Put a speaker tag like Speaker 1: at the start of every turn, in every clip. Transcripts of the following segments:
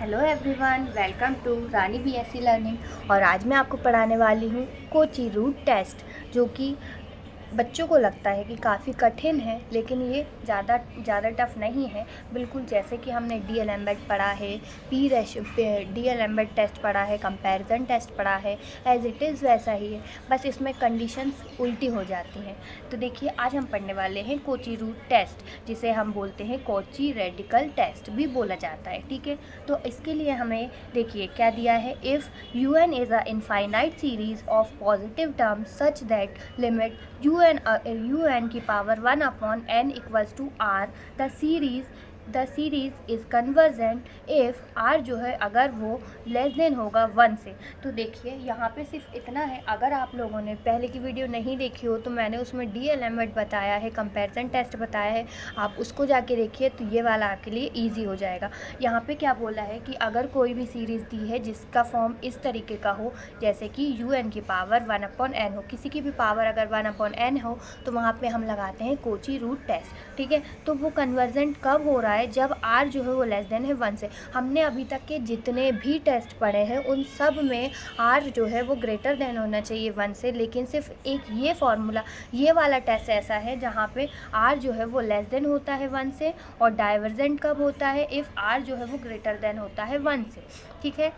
Speaker 1: Hello everyone, welcome to Rani BSc learning. और आज मैं आपको पढ़ाने वाली हूँ कोची रूट टेस्ट, जो कि बच्चों को लगता है कि काफ़ी कठिन है, लेकिन ये ज़्यादा टफ नहीं है। बिल्कुल जैसे कि हमने डीएल एम्बेड पढ़ा है, डीएल एम्बेड टेस्ट पढ़ा है, कंपैरिजन टेस्ट पढ़ा है, एज इट इज़ वैसा ही है, बस इसमें कंडीशंस उल्टी हो जाती हैं। तो देखिए, आज हम पढ़ने वाले हैं कोची रूट टेस्ट, जिसे हम बोलते हैं कोची रेडिकल टेस्ट भी बोला जाता है। ठीक है, तो इसके लिए हमें देखिए क्या दिया है। If UN is a infinite series of positive terms such that limit UN की power 1/n equals to R, the series is convergent if R जो है अगर वो लेस देन होगा 1 से। तो देखिए यहाँ पे सिर्फ इतना है। अगर आप लोगों ने पहले की वीडियो नहीं देखी हो तो मैंने उसमें डीएल एम्बेड बताया है, कंपैरिजन टेस्ट बताया है, आप उसको जाके देखिए तो ये वाला आपके लिए ईजी हो जाएगा। यहाँ पे क्या बोला है कि अगर कोई भी सीरीज़ दी है जिसका फॉर्म इस तरीके का हो, जैसे कि UN की पावर 1/n हो, किसी की भी पावर अगर 1/n हो, तो वहाँ पे हम लगाते हैं कोची रूट टेस्ट। ठीक है, तो वो कन्वर्जेंट कब हो रहा है? जब R जो है वो लेस देन है 1 से। हमने अभी तक के जितने भी टेस्ट पढ़े हैं उन सब में R जो है वो ग्रेटर देन होना चाहिए 1 से, लेकिन सिर्फ एक ये फॉर्मूला, ये वाला टेस्ट ऐसा है जहाँ पे R जो है वो लेस देन होता है 1 से, और डाइवर्जेंट कब होता है? इफ़ R जो है वो ग्रेटर देन होता है 1 से। ठीक है,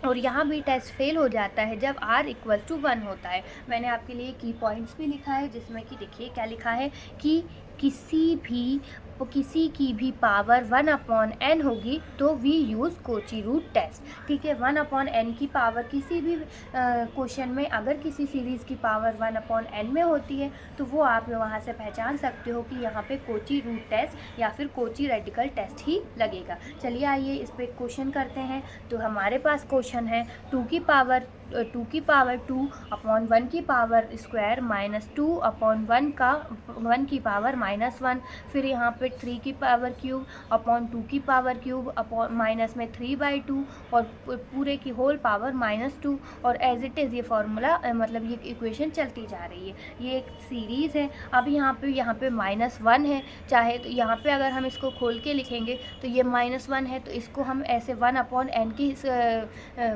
Speaker 1: और यहाँ भी टेस्ट फेल हो जाता है जब R इक्वल्स टू 1 होता है। मैंने आपके लिए की पॉइंट्स भी लिखा है, जिसमें कि देखिए क्या लिखा है कि किसी की भी पावर 1/n होगी तो we use Cauchy root test. ठीक है, 1/n की पावर किसी भी क्वेश्चन में अगर किसी सीरीज़ की पावर 1/n में होती है तो वो आप वहाँ से पहचान सकते हो कि यहाँ पे कोची रूट टेस्ट या फिर कोची रेडिकल टेस्ट ही लगेगा। चलिए आइए इस पर क्वेश्चन करते हैं। तो हमारे पास क्वेश्चन है 2 की पावर 2/1 की पावर स्क्वायर माइनस 2/1 का 1 की पावर -1, फिर यहाँ पे 3 की पावर क्यूब अपॉन 2 की पावर क्यूब अपॉन माइनस में 3/2 और पूरे की होल पावर -2। और एज इट इज़ ये फार्मूला मतलब ये इक्वेशन चलती जा रही है। ये एक सीरीज़ है। अब यहाँ पे -1 है, चाहे तो यहाँ पे अगर हम इसको खोल के लिखेंगे तो ये -1 है, तो इसको हम ऐसे 1/n की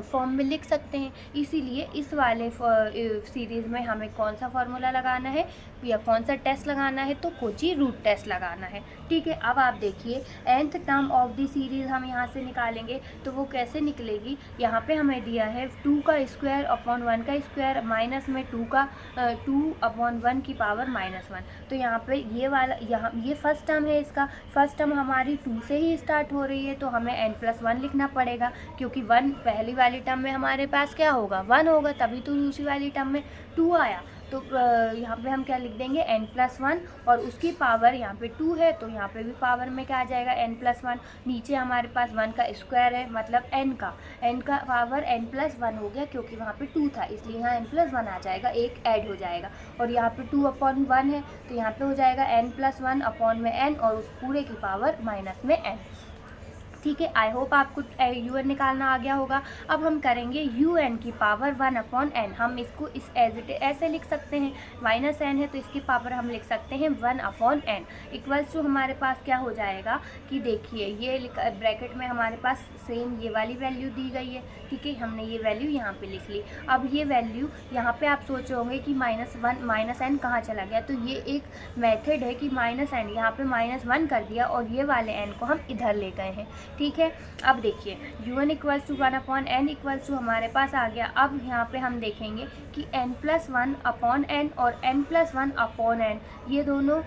Speaker 1: फॉर्म में लिख सकते हैं। इसीलिए इस वाले सीरीज़ में हमें कौन सा फार्मूला लगाना है या कौन सा टेस्ट लगाना है? तो कोची रूट टेस्ट लगाना है। ठीक है, अब आप देखिए nth term of the series हम यहाँ से निकालेंगे तो वो कैसे निकलेगी। यहाँ पे हमें दिया है 2 का स्क्वायर अपॉन 1 का स्क्वायर माइनस में 2/1 की पावर -1। तो यहाँ पे ये फर्स्ट टर्म है। इसका फर्स्ट टर्म हमारी 2 से ही स्टार्ट हो रही है, तो हमें n+1 लिखना पड़ेगा, क्योंकि 1 पहली वाली टर्म में हमारे पास क्या होगा? 1 होगा, तभी तो दूसरी वाली टर्म में 2 आया। तो यहाँ पे हम क्या लिख देंगे? n+1, और उसकी पावर यहाँ पे 2 है, तो यहाँ पे भी पावर में क्या आ जाएगा? n+1। नीचे हमारे पास 1 का स्क्वायर है, मतलब n का पावर n+1 हो गया, क्योंकि वहाँ पे 2 था इसलिए यहाँ n+1 आ जाएगा, एक ऐड हो जाएगा। और यहाँ पे 2/1 है, तो यहाँ पे हो जाएगा n+1 अपॉन में n और उस पूरे की पावर माइनस में n। ठीक है, आई होप आपको UN निकालना आ गया होगा। अब हम करेंगे UN की पावर 1/n। हम इसको इस एज इट ऐसे लिख सकते हैं, -n है तो इसकी पावर हम लिख सकते हैं 1/n इक्वल्स टू हमारे पास क्या हो जाएगा कि देखिए ये ब्रैकेट में हमारे पास सेम ये वाली वैल्यू दी गई है। ठीक है, हमने ये वैल्यू यहाँ पे लिख ली। अब ये वैल्यू यहाँ पे आप सोच रहे होंगे कि -n कहाँ चला गया, तो ये एक मेथड है कि -n यहाँ पे -1 कर दिया और ये वाले n को हम इधर ले गए हैं। ठीक है, अब देखिए UN equals to 1/n equals to हमारे पास आ गया। अब यहाँ पे हम देखेंगे कि n+1/n और n+1/n ये दोनों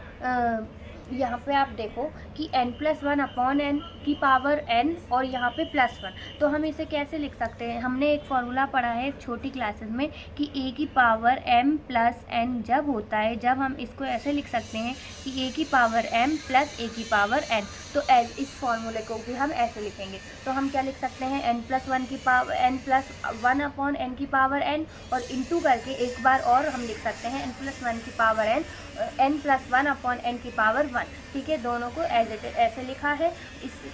Speaker 1: यहाँ पे आप देखो कि n+1/n की पावर n और यहाँ पे +1, तो हम इसे कैसे लिख सकते हैं? हमने एक फॉर्मूला पढ़ा है छोटी क्लासेस में कि a की पावर m+n जब होता है, जब हम इसको ऐसे लिख सकते हैं कि a की पावर m प्लस a की पावर n। तो इस फॉर्मूले को भी हम ऐसे लिखेंगे, तो हम क्या लिख सकते हैं? n+1 की पावर n+1/n की पावर n, और इंटू करके एक बार और हम लिख सकते हैं n+1 की पावर n n+1/n की पावर 1, ठीक है। दोनों को एज इट इज ऐसे लिखा है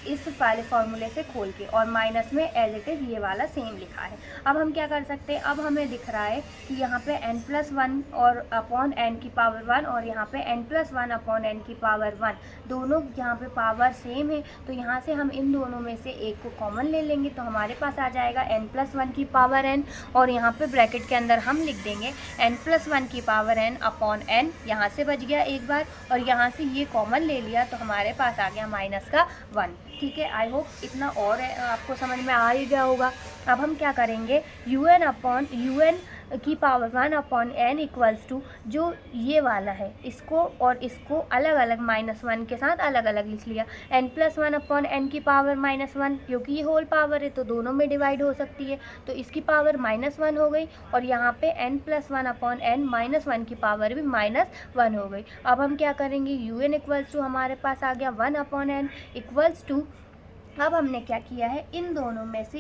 Speaker 1: इस वाले फॉर्मूले से खोल के, और माइनस में एज इट इज ये वाला सेम लिखा है। अब हम क्या कर सकते हैं, अब हमें दिख रहा है कि यहाँ पे n+1 और अपॉन n की पावर 1 और यहाँ पे n+1 अपॉन n की पावर 1, दोनों यहाँ पे पावर सेम है। तो यहाँ से हम इन दोनों में से एक को कॉमन ले लेंगे, तो हमारे पास आ जाएगा n+1 की पावर n, और यहाँ पे ब्रैकेट के अंदर हम लिख देंगे n+1 की पावर n अपॉन n, यहाँ से बच गया एक बार, और यहाँ से ये कॉमन ले लिया तो हमारे पास आ गया -1, ठीक है। आई होप इतना और आपको समझ में आ ही गया होगा। अब हम क्या करेंगे, un की power 1 upon n equals to जो ये वाला है, इसको और इसको अलग अलग -1 के साथ अलग अलग लिख लिया। n+1 अपॉन n की पावर -1, क्योंकि ये होल पावर है तो दोनों में डिवाइड हो सकती है, तो इसकी पावर -1 हो गई, और यहाँ पे n+1 अपॉन n -1 की पावर भी -1 हो गई। अब हम क्या करेंगे, un इक्वल्स टू हमारे पास आ गया 1 अपॉन n इक्वल्स टू, अब हमने क्या किया है, इन दोनों में से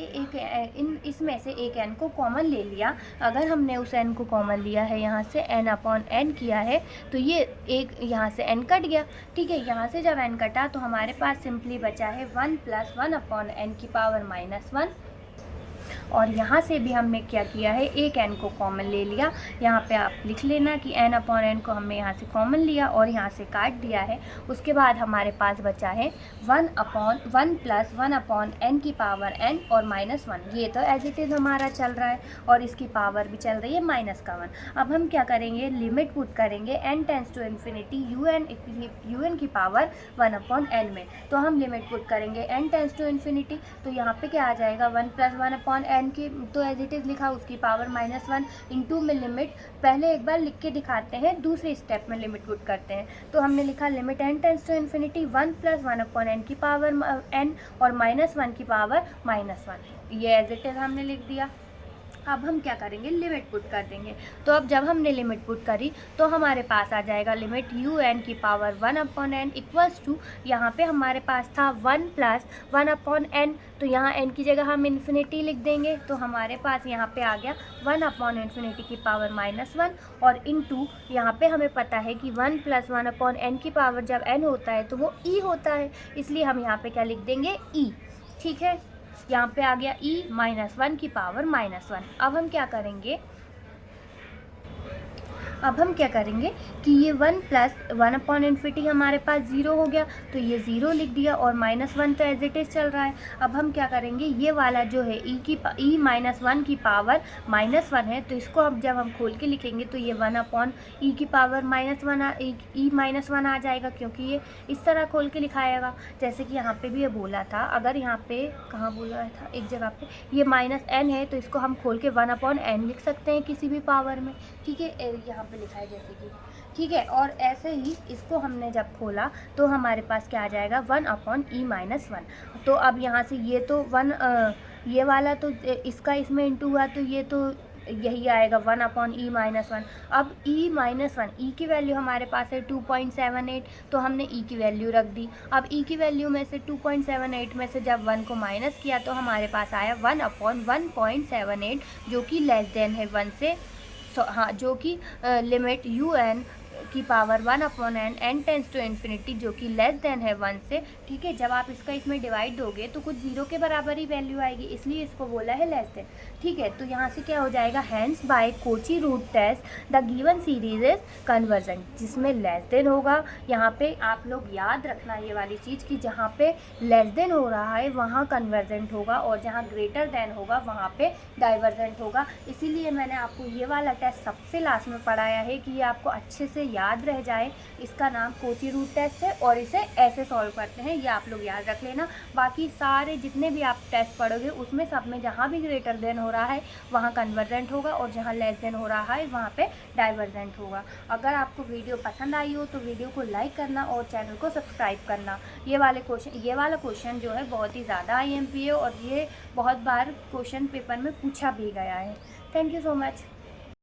Speaker 1: इसमें से एक n को कॉमन ले लिया। अगर हमने उस n को कॉमन लिया है, यहाँ से n अपॉन n किया है, तो ये एक यहाँ से n कट गया, ठीक है। यहाँ से जब n कटा तो हमारे पास सिंपली बचा है 1+1 अपॉन n की पावर -1, और यहाँ से भी हमने क्या किया है, एक n को कॉमन ले लिया। यहाँ पे आप लिख लेना कि n अपॉन n को हमने यहाँ से कॉमन लिया और यहाँ से काट दिया है। उसके बाद हमारे पास बचा है 1+1 अपॉन n की पावर n और -1, ये तो एज इट इज़ हमारा चल रहा है, और इसकी पावर भी चल रही है -1। अब हम क्या करेंगे, लिमिट पुट करेंगे n tends to infinity un की पावर 1 अपॉन n में। तो हम लिमिट पुट करेंगे n टेंस टू इन्फिनिटी, तो यहाँ पे क्या आ जाएगा, 1+1 अपॉन n की तो एज इट इज़ लिखा, उसकी पावर -1 इंटू में लिमिट, पहले एक बार लिख के दिखाते हैं, दूसरे स्टेप में लिमिट पुट करते हैं। तो हमने लिखा limit n tends to infinity 1+1 upon n की पावर n और -1 की पावर -1, ये एज इट इज़ हमने लिख दिया। अब हम क्या करेंगे, लिमिट पुट कर देंगे। तो अब जब हमने लिमिट पुट करी तो हमारे पास आ जाएगा लिमिट un की power 1 upon n equals to, यहाँ पे हमारे पास था 1+1 अपॉन n, तो यहाँ n की जगह हम इन्फिनिटी लिख देंगे, तो हमारे पास यहाँ पे आ गया 1 अपॉन इन्फिनिटी की पावर -1, और इनटू यहाँ पे हमें पता है कि 1+1 अपॉन n की पावर जब n होता है तो वो e होता है, इसलिए हम यहाँ पे क्या लिख देंगे, e, ठीक है। यहाँ पे आ गया e-1 की पावर -1। अब हम क्या करेंगे कि ये 1+1 अपॉन इन्फिनिटी हमारे पास 0 हो गया, तो ये 0 लिख दिया, और -1 तो एज इट इज़ चल रहा है। अब हम क्या करेंगे, ये वाला जो है e-1 की पावर -1 है, तो इसको अब जब हम खोल के लिखेंगे तो ये 1 अपॉन e की पावर -1 आ जाएगा, क्योंकि ये इस तरह खोल के लिखाएगा, जैसे कि यहाँ पे भी ये बोला था। अगर यहाँ पे कहाँ बोला था, एक जगह पे ये -n है, तो इसको हम खोल के 1 अपॉन n लिख सकते हैं किसी भी पावर में, ठीक है, यहाँ पे लिखा है जैसे कि, ठीक है। और ऐसे ही इसको हमने जब खोला तो हमारे पास क्या आ जाएगा, 1 अपॉन e-1। तो अब यहाँ से ये तो ये वाला तो इसका इसमें इंटू हुआ, तो ये तो यही आएगा 1 अपॉन e-1। अब e-1, e की वैल्यू हमारे पास है 2.78, तो हमने e की वैल्यू रख दी। अब e की वैल्यू में से 2.78 में से जब 1 को माइनस किया तो हमारे पास आया 1 अपॉन 1.78, जो कि लेस देन है 1 से, हाँ, जो कि लिमिट un की power 1 upon n tends to infinity, जो कि लेस देन है 1 से, ठीक है। जब आप इसका इसमें डिवाइड दोगे तो कुछ 0 के बराबर ही वैल्यू आएगी, इसलिए इसको बोला है लेस देन, ठीक है। तो यहाँ से क्या हो जाएगा, hence by Cauchy root test the given series is convergent, जिसमें लेस देन होगा। यहाँ पे आप लोग याद रखना ये वाली चीज़ कि जहाँ पे लेस देन हो रहा है वहाँ कन्वर्जेंट होगा, और जहाँ ग्रेटर देन होगा वहाँ पे डाइवर्जेंट होगा। इसीलिए मैंने आपको ये वाला टेस्ट सबसे लास्ट में पढ़ाया है कि ये आपको अच्छे से याद रह जाए। इसका नाम कोची रूट टेस्ट है, और इसे ऐसे सॉल्व करते हैं, ये आप लोग याद रख लेना। बाकी सारे जितने भी आप टेस्ट पढ़ोगे उसमें सब में जहाँ भी ग्रेटर देन हो रहा है वहाँ कन्वर्जेंट होगा, और जहाँ लेस देन हो रहा है वहाँ पे डाइवर्जेंट होगा। अगर आपको वीडियो पसंद आई हो तो वीडियो को लाइक करना और चैनल को सब्सक्राइब करना। ये वाला क्वेश्चन जो है बहुत ही ज़्यादा IMP है, और ये बहुत बार क्वेश्चन पेपर में पूछा भी गया है। Thank you so much.